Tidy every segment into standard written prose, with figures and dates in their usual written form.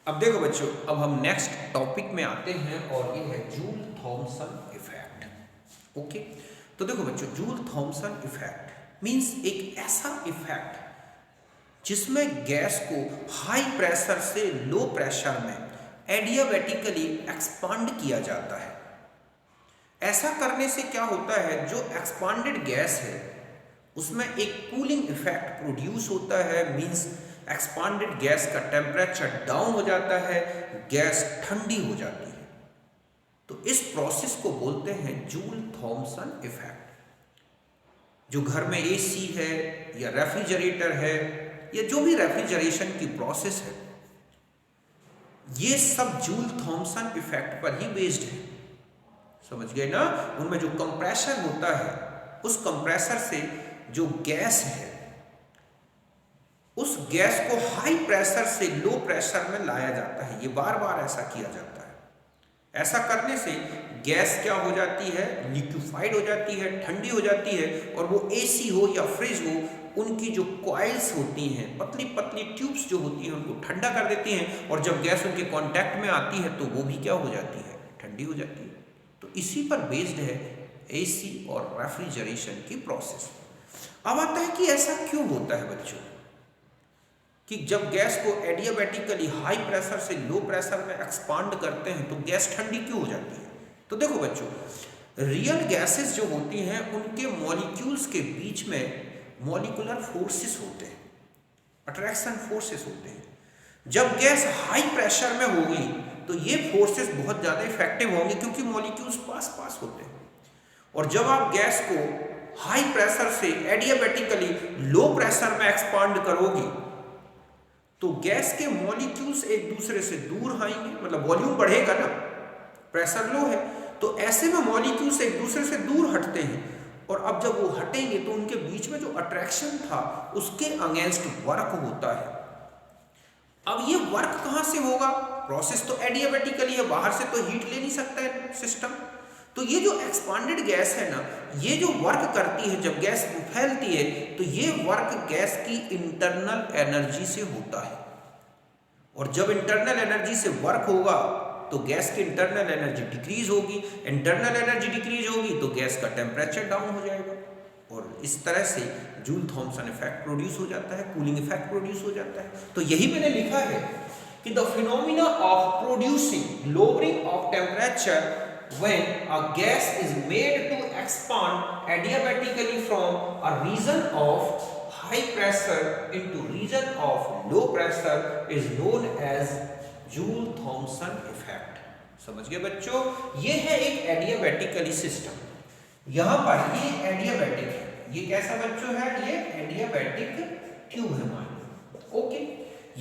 अब देखो बच्चों, अब हम नेक्स्ट टॉपिक में आते हैं और ये है जूल थॉमसन इफेक्ट। ओके, तो देखो बच्चों, जूल थॉमसन इफेक्ट मींस एक ऐसा इफेक्ट जिसमें गैस को हाई प्रेशर से लो प्रेशर में एडियाबेटिकली एक्सपांड किया जाता है। ऐसा करने से क्या होता है, जो एक्सपांडेड गैस है उसमें एक कूलिंग इफेक्ट प्रोड्यूस होता है। मींस एक्सपांडेड गैस का टेम्परेचर डाउन हो जाता है, गैस ठंडी हो जाती है। तो इस प्रोसेस को बोलते हैं जूल थॉमसन इफेक्ट। जो घर में एसी है या रेफ्रिजरेटर है या जो भी रेफ्रिजरेशन की प्रोसेस है, ये सब जूल थॉमसन इफेक्ट पर ही बेस्ड है। समझ गए ना? उनमें जो कंप्रेशन होता है, उस कंप्रेसर से जो गैस है, उस गैस को हाई प्रेशर से लो प्रेशर में लाया जाता है। ये बार बार ऐसा किया जाता है। ऐसा करने से गैस क्या हो जाती है, लिक्विफाइड हो जाती है, ठंडी हो जाती है। और वो एसी हो या फ्रिज हो, उनकी जो कॉइल्स होती हैं, पतली पतली ट्यूब्स जो होती हैं, उनको ठंडा कर देती हैं। और जब गैस उनके कांटेक्ट में आती है तो वो भी क्या हो जाती है, ठंडी हो जाती है। तो इसी पर बेस्ड है एसी और रेफ्रिजरेशन की प्रोसेस। अब आता है कि ऐसा क्यों होता है बच्चों, कि जब गैस को एडियाबेटिकली हाई प्रेशर से लो प्रेशर में एक्सपांड करते हैं तो गैस ठंडी क्यों हो जाती है। तो देखो बच्चों, रियल गैसेस जो होती हैं उनके मॉलिक्यूल्स के बीच में मॉलिक्यूलर फोर्सेस होते हैं, अट्रैक्शन फोर्सेस होते हैं। जब गैस हाई प्रेशर में होगी तो ये फोर्सेस बहुत ज़्यादा इफेक्टिव होंगे, क्योंकि मॉलिक्यूल्स पास पास होते हैं। और जब आप गैस को हाई प्रेशर से एडियाबेटिकली लो प्रेशर में एक्सपांड करोगे तो गैस के मॉलिक्यूल्स एक दूसरे से दूर आएंगे, मतलब वॉल्यूम बढ़ेगा ना, प्रेशर लो है तो ऐसे में मॉलिक्यूल्स एक दूसरे से दूर हटते हैं। और अब जब वो हटेंगे तो उनके बीच में जो अट्रैक्शन था उसके अगेंस्ट वर्क होता है। अब ये वर्क कहाँ से होगा? प्रोसेस तो एडियाबेटिकली है, बाहर से तो हीट ले नहीं सकता है सिस्टम। तो ये जो एक्सपांडेड गैस है ना, ये जो वर्क करती है, जब गैस फैलती है तो ये वर्क गैस की इंटरनल एनर्जी से होता है। और जब इंटरनल एनर्जी से वर्क होगा तो गैस की इंटरनल एनर्जी डिक्रीज होगी। इंटरनल एनर्जी डिक्रीज होगी तो गैस का टेम्परेचर डाउन हो जाएगा। और इस तरह से जूल थॉमसन इफेक्ट प्रोड्यूस हो जाता है, कूलिंग इफेक्ट प्रोड्यूस हो जाता है। तो यही मैंने लिखा है कि the phenomena of producing lowering of temperature when a gas is made to expand adiabatically from a region of high pressure into region of low pressure is known as Joule-Thomson effect। समझ गए बच्चों? ये है एक adiabatically system. यहां पर ये adiabatic है, ये कैसा बच्चों है, ये एडियाबेटिक ट्यूब है मान लो। ओके,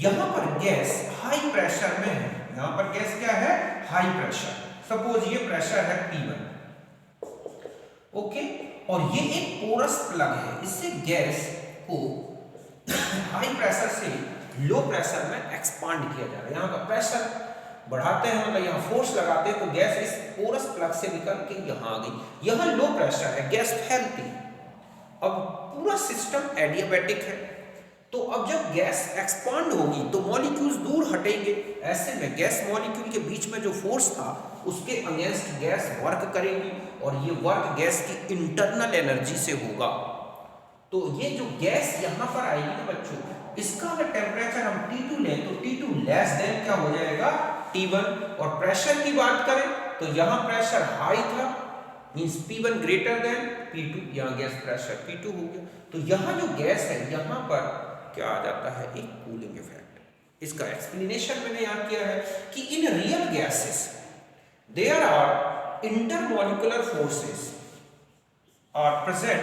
यहां पर गैस हाई प्रेशर में है। यहां पर गैस क्या है, हाई प्रेशर। सपोज ये प्रेशर है P1, ओके, और ये एक पोरस प्लग है। इससे गैस को हाई प्रेशर से लो प्रेशर में एक्सपांड किया जा रहा है। यहाँ का प्रेशर बढ़ाते हैं, मतलब यहाँ फोर्स लगाते हैं तो गैस इस पोरस प्लग से निकल के यहाँ आ गई। यहाँ लो प्रेशर है, गैस फैलती है। अब पूरा सिस्टम एडियाबेटिक है, तो अब जब गैस एक्सपांड होगी तो मॉलिक्यूल्स दूर हटेंगे। ऐसे में गैस मॉलिक्यूल के बीच में जो फोर्स था उसके अगेंस्ट गैस वर्क करेगी, और ये वर्क गैस की इंटरनल एनर्जी से होगा। तो ये जो गैस यहाँ पर आएगी ना बच्चों, इसका अगर टेम्परेचर हम T2 लें तो T2 लेस देन क्या हो जाएगा, T1। और प्रेशर की बात करें तो यहाँ प्रेशर हाई था, means P1 greater than P2, यहाँ गैस प्रेशर P2 हो गया। तो यहाँ जो गैस है, यहाँ पर क्या आ जाता है, एक कूलिंग इफेक्ट। इसका एक्सप्लेनेशन मैंने यहाँ किया है कि in real gases there are intermolecular forces are present,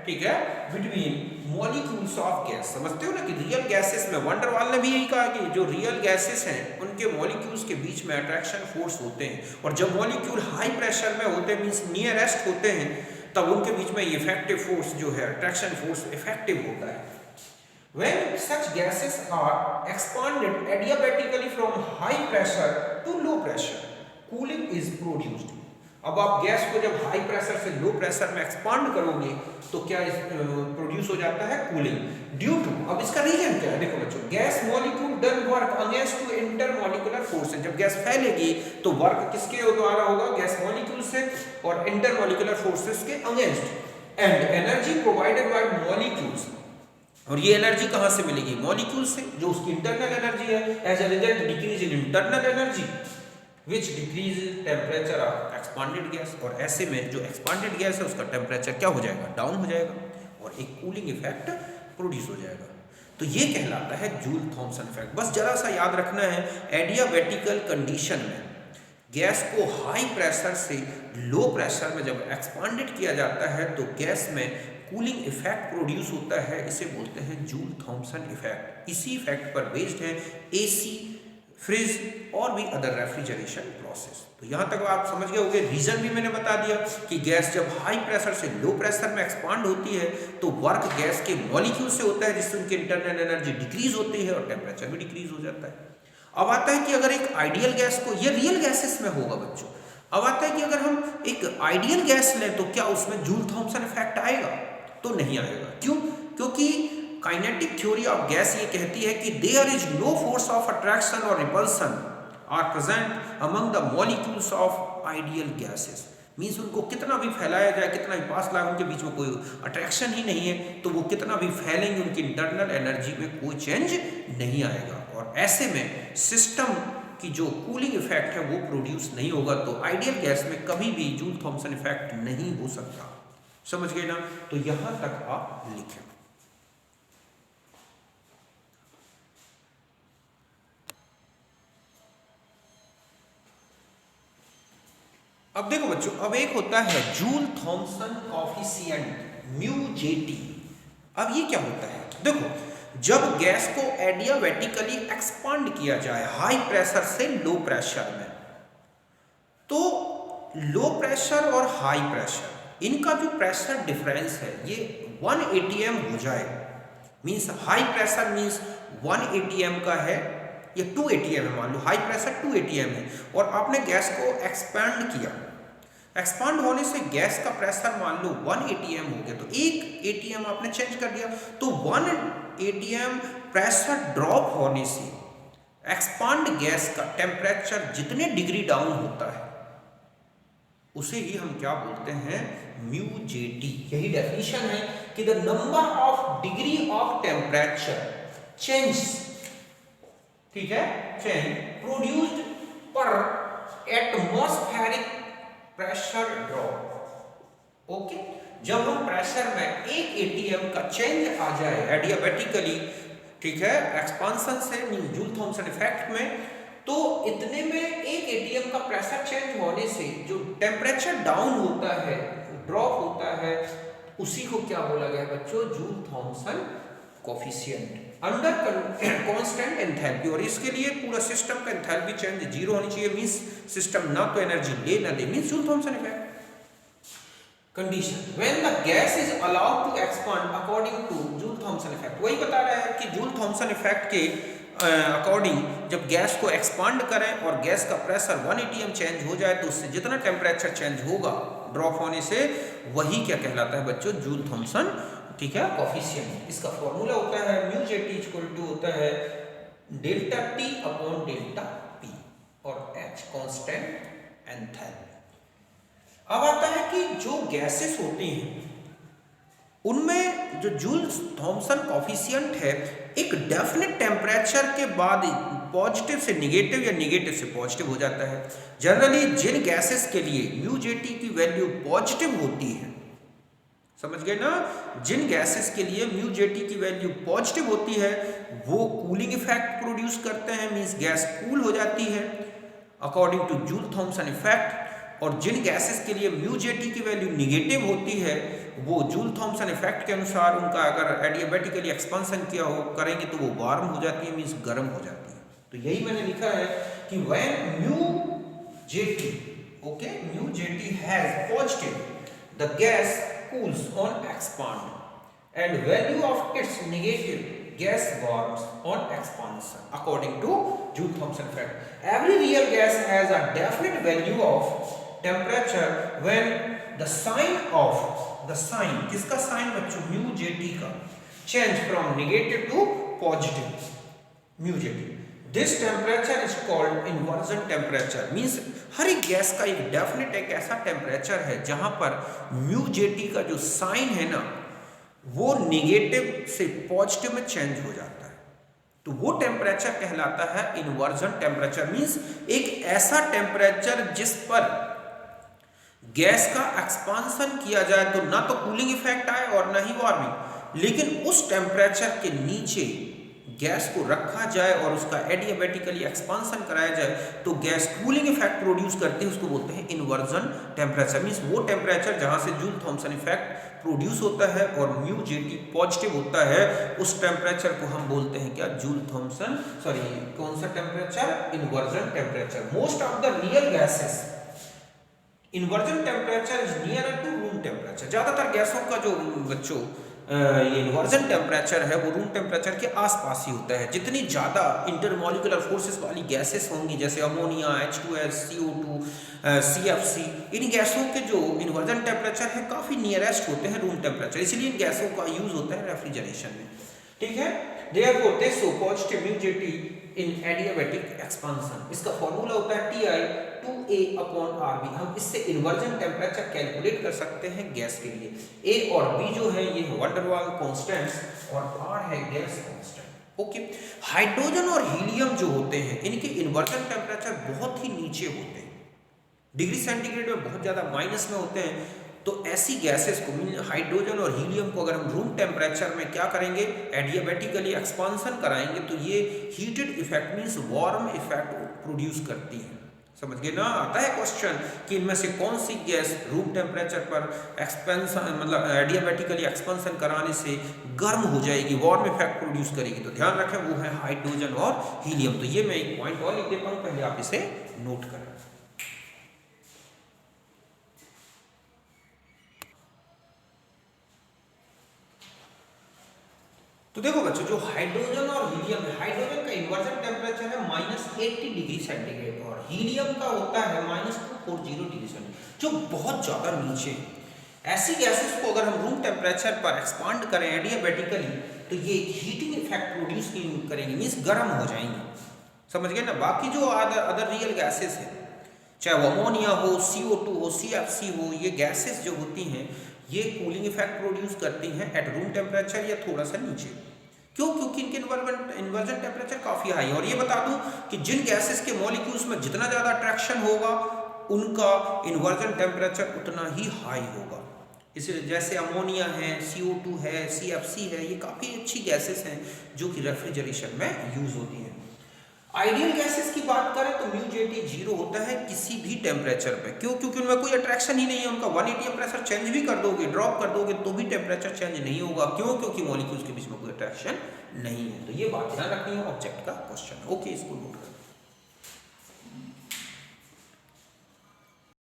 ठीक है, बिटवीन मॉलिक्यूल्स ऑफ गैस। समझते हो ना कि रियल गैसेस में, वंडर वाल ने भी यही कहा कि जो रियल गैसेस हैं उनके मॉलिक्यूल्स के बीच में अट्रैक्शन फोर्स होते हैं। और जब मॉलिक्यूल हाई प्रेशर में होते हैं, मींस नियरेस्ट होते हैं, तब उनके बीच में इफेक्टिव फोर्स जो है, अट्रैक्शन फोर्स इफेक्टिव होता है। When such gases are expanded adiabatically from high pressure to low pressure, cooling is produced। अब आप गैस को जब हाई प्रेशर से लो प्रेशर में एक्सपांड करोगे तो क्या प्रोड्यूस हो जाता है, कूलिंग। ड्यू टू, अब इसका रीजन क्या है, देखो बच्चों, gas molecule done work against to intermolecular forces. जब गैस फैलेगी तो वर्क किसके द्वारा होगा, गैस मॉलिक्यूल से और इंटरमॉलिक्यूलर फोर्सेस के against. And energy provided by molecules, और ये एनर्जी कहां से मिलेगी, मॉलिक्यूल से, जो उसकी इंटरनल एनर्जी है। As a result decrease in internal energy which decrease temperature of expanded gas, और ऐसे में जो एक्सपांडेड गैस है उसका टेम्परेचर क्या हो जाएगा, डाउन हो जाएगा और एक कूलिंग इफेक्ट प्रोड्यूस हो जाएगा। तो ये कहलाता है जूल थॉम्सन इफेक्ट। बस जरा सा याद रखना है, एडियाबैटिकल कंडीशन में गैस को हाई प्रेशर से लो प्रेशर में जब एक्सपांडेड किया जाता है तो गैस में कूलिंग इफेक्ट प्रोड्यूस होता है, इसे बोलते हैं जूल थॉम्सन इफेक्ट। इसी इफेक्ट पर बेस्ड है एसी, फ्रिज और भी अदर रेफ्रिजरेशन प्रोसेस। तो यहाँ तक आप समझ गए होंगे। रीजन भी मैंने बता दिया कि गैस जब हाई प्रेशर से लो प्रेशर में एक्सपांड होती है तो वर्क गैस के मॉलिक्यूल से होता है, जिससे उनकी इंटरनल एनर्जी डिक्रीज होती है और टेम्परेचर भी डिक्रीज हो जाता है। अब आता है कि अगर एक आइडियल गैस को, ये रियल गैसेस में होगा बच्चों, अब आता है कि अगर हम एक आइडियल गैस लें तो क्या उसमें जूल थॉम्सन इफेक्ट आएगा, तो नहीं आएगा। क्यों? क्योंकि काइनेटिक थ्योरी ऑफ गैस ये कहती है कि there is no force of attraction और repulsion are present among the molecules of ideal gases. Means उनको कितना भी फैलाया जाए, कितना भी पास लाए, उनके बीच में कोई अट्रैक्शन ही नहीं है, तो वो कितना भी फैलेंगे उनकी इंटरनल एनर्जी में कोई चेंज नहीं आएगा, और ऐसे में सिस्टम की जो कूलिंग इफेक्ट है वो प्रोड्यूस नहीं होगा। तो आइडियल गैस में कभी भी जूल थॉम्सन इफेक्ट नहीं हो सकता। समझ गए ना? तो यहां तक आप लिखें। अब देखो बच्चों, अब एक होता है joule Thompson coefficient mu jetty. अब ये क्या होता है? देखो, जब गैस को एडियाबैटिकली एक्सपांड किया जाए हाई प्रेशर से लो प्रेशर में, तो लो प्रेशर और हाई प्रेशर इनका जो प्रेशर डिफरेंस है ये 1 atm हो जाए। Means high pressure means 1 atm का है या 2 atm है, मान लो हाई प्रेशर 2 atm है और आपने गैस को एक्सपैंड किया, एक्सपांड होने से गैस का प्रेशर मान लो 1 atm हो गया, तो 1 atm आपने चेंज कर दिया, तो 1 atm प्रेशर ड्रॉप होने से एक्सपांड गैस का टेम्परेचर जितने डिग्री डाउन होता है उसे ही हम क्या बोलते हैं, म्यू जेटी। यही डेफिनेशन है कि the number of degree of temperature change, ठीक है, चेंज प्रोड्यूस्ड पर एटमॉस्फेरिक प्रेशर ड्रॉप। ओके, जब हम प्रेशर में 1 atm का चेंज आ जाए एडियाबैटिकली, ठीक है, एक्सपांशन से जूल थॉम्सन इफेक्ट में, तो इतने में 1 atm का प्रेशर चेंज होने से जो टेम्परेचर डाउन होता है, ड्रॉप होता है, उसी को क्या बोला गया बच्चों, joule Thompson coefficient under constant enthalpy. और इसके लिए पूरा सिस्टम का एंथैल्पी चेंज 0 होनी चाहिए। मींस सिस्टम ना तो एनर्जी ले ना दे, means Joule Thomson effect. Condition when the gas is allowed to expand according to Joule Thomson effect. वही बता रहा है कि जूल थॉम्सन इफेक्ट के अकॉर्डिंग जब गैस को एक्सपांड करें और गैस का प्रेशर 1 atm चेंज हो जाए तो उससे जितना टेम्परेचर चेंज होगा ड्रॉप होने से, वही क्या कहलाता है बच्चों, जूल थॉम्सन, ठीक है, कोफिशिएंट। इसका फॉर्मूला होता है म्यू जेटी इक्वल टू होता है delta T upon delta P और एच कांस्टेंट एंथैल्पी। अब आता है कि जो गैसेस होती हैं उनमें जो जूल थॉम्सन कोफिशिएंट है एक डेफिनेट टेम्परेचर के बाद पॉजिटिव से निगेटिव या निगेटिव से पॉजिटिव हो जाता है। जनरली जिन गैसेस के लिए म्यू जेटी की वैल्यू पॉजिटिव होती है, समझ गए ना, जिन गैसेस के लिए म्यू जेटी की वैल्यू पॉजिटिव होती है वो कूलिंग इफेक्ट प्रोड्यूस करते हैं, मींस गैस कूल हो जाती है according to Joule Thomson effect. और जिन गैसेस के लिए म्यू जेटी की वैल्यू निगेटिव होती है वो जूल थॉम्सन इफेक्ट के अनुसार उनका अगर एडियाबैटिकली एक्सपांशन किया हो करेंगे तो वो वार्म हो जाती है, मींस गर्म हो जाती है। तो यही मैंने लिखा है कि when mu jetty, okay, mu jetty has positive the gas cools on expand and value of its negative gas warms on expansion according to Joule Thomson effect. Every real gas has a definite value of temperature when the sign किसका sign बच्चों, mu JT का, change from negative to positive mu JT this temperature is called inversion temperature. Means हर एक gas का एक definite एक ऐसा temperature है जहां पर म्यू जे टी का जो साइन है ना वो निगेटिव से पॉजिटिव में चेंज हो जाता है, तो वो टेम्परेचर कहलाता है इन्वर्जन टेम्परेचर। मीन्स एक ऐसा टेम्परेचर जिस पर गैस का एक्सपांसन किया जाए तो ना तो कूलिंग इफेक्ट आए और ना ही वार्मिंग, लेकिन उस टेम्परेचर के नीचे गैस को रखा जाए और उसका एडियाबेटिकली एक्सपांसन कराया जाए तो गैस कूलिंग इफेक्ट प्रोड्यूस करती है, उसको बोलते हैं इन्वर्जन टेम्परेचर। मीन्स वो टेम्परेचर जहां से जूल थॉम्सन इफेक्ट प्रोड्यूस होता है और म्यू जे टी पॉजिटिव होता है, उस टेम्परेचर को हम बोलते हैं क्या, जूल थॉम्सन, सॉरी कौन सा temperature, inversion temperature. Most of the real gases inversion temperature is near to room temperature. ज्यादातर गैसों का जो बच्चों ये इन्वर्जन टेम्परेचर है वो रूम टेम्परेचर के आसपास ही होता है। जितनी ज़्यादा इंटरमोलिकुलर फोर्सेस वाली गैसेस होंगी जैसे अमोनिया, H2S, CO2, CFC, इन गैसों के जो इन्वर्जन टेम्परेचर है काफ़ी नियरेस्ट होते हैं रूम टेम्परेचर, इसलिए इन गैसों का यूज होता है रेफ्रिजरेशन में। ठीक है, therefore they show positive mu J T in adiabatic expansion। इसका फॉर्मूला होता है Ti 2A/RB। हम इससे इन्वर्जन टेम्परेचर कैलकुलेट कर सकते हैं गैस के लिए। A और B जो है ये वैन डर वाल कांस्टेंट्स और R है गैस कांस्टेंट। ओके, हाइड्रोजन और हीलियम जो होते हैं इनके इन्वर्जन टेम्परेचर बहुत ही नीचे होते हैं, डिग्री सेंटीग्रेड में बहुत ज़्यादा माइनस में होते हैं। तो ऐसी गैसेस को हाइड्रोजन और हीलियम को अगर हम रूम टेम्परेचर में क्या करेंगे, एडियाबेटिकली एक्सपांसन कराएंगे तो ये heated effect means warm effect produce करती है। समझ गए ना? आता है क्वेश्चन कि इनमें से कौन सी गैस रूम टेम्परेचर पर एक्सपेंशन मतलब एडियाबेटिकली एक्सपेंशन कराने से गर्म हो जाएगी, वार्म इफेक्ट प्रोड्यूस करेगी। तो ध्यान रखें वो है हाइड्रोजन और हीलियम। तो ये मैं एक पॉइंट और लिख देता हूँ, पहले आप इसे नोट करें। तो देखो बच्चों, जो हाइड्रोजन और हीलियम है, हाइड्रोजन का इन्वर्जन टेम्परेचर है -80 डिग्री सेंटीग्रेड और हीलियम का होता है -240 डिग्री सेंटीग्रेड, जो बहुत ज़्यादा नीचे है। ऐसी गैसेस को अगर हम रूम टेम्परेचर पर एक्सपांड करें एडियाबेटिकली तो ये हीटिंग इफेक्ट प्रोड्यूस करेंगे, मीन्स गर्म हो जाएंगे। समझ गए ना? बाकी जो अदर रियल गैसेस है, चाहे वो अमोनिया हो, CO2 हो, CFC हो, ये गैसेस जो होती हैं ये कूलिंग इफेक्ट प्रोड्यूस करती हैं एट रूम टेम्परेचर या थोड़ा सा नीचे। क्यों? क्योंकि इनके इन्वर्जन टेम्परेचर काफ़ी हाई है। और ये बता दूं कि जिन गैसेस के मॉलिक्यूल्स में जितना ज़्यादा अट्रैक्शन होगा उनका इन्वर्जन टेम्परेचर उतना ही हाई होगा। इसे जैसे अमोनिया है, CO2 है, CFC है, ये काफ़ी अच्छी गैसेस हैं जो कि रेफ्रिजरेशन में यूज होती हैं। आइडियल गैसेस की बात करें तो म्यू जे टी 0 होता है किसी भी टेम्परेचर पे। क्यों? क्योंकि उनमें कोई अट्रैक्शन ही नहीं है। उनका 180 प्रेशर चेंज भी कर दोगे, ड्रॉप कर दोगे तो भी टेम्परेचर चेंज नहीं होगा। क्यों? क्योंकि मॉलिक्यूल्स के बीच में कोई अट्रैक्शन नहीं है। तो ये बात ध्यान रखनी है, ऑब्जेक्ट का क्वेश्चन। ओके, इसको नोट करें।